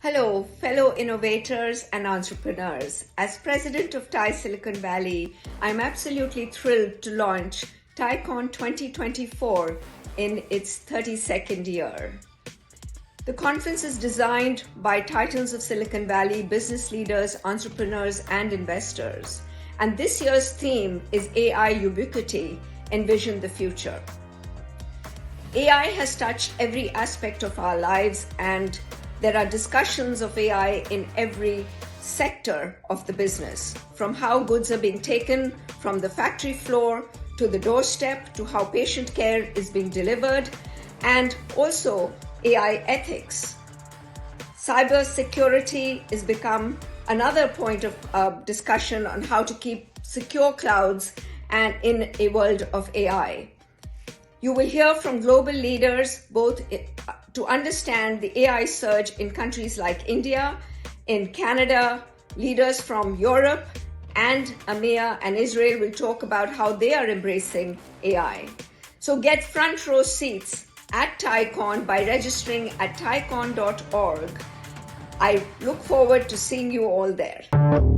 Hello, fellow innovators and entrepreneurs. As president of TiE Silicon Valley, I'm absolutely thrilled to launch TiEcon 2024 in its 32nd year. The conference is designed by titans of Silicon Valley, business leaders, entrepreneurs, and investors. And this year's theme is AI Ubiquity, Envision the Future. AI has touched every aspect of our lives, and there are discussions of AI in every sector of the business, from how goods are being taken from the factory floor to the doorstep, to how patient care is being delivered, and also AI ethics. Cyber security has become another point of discussion on how to keep secure clouds and in a world of AI. You will hear from global leaders both to understand the AI surge in countries like India, in Canada. Leaders from Europe and EMEA and Israel will talk about how they are embracing AI. So get front row seats at TiEcon by registering at tiecon.org. I look forward to seeing you all there.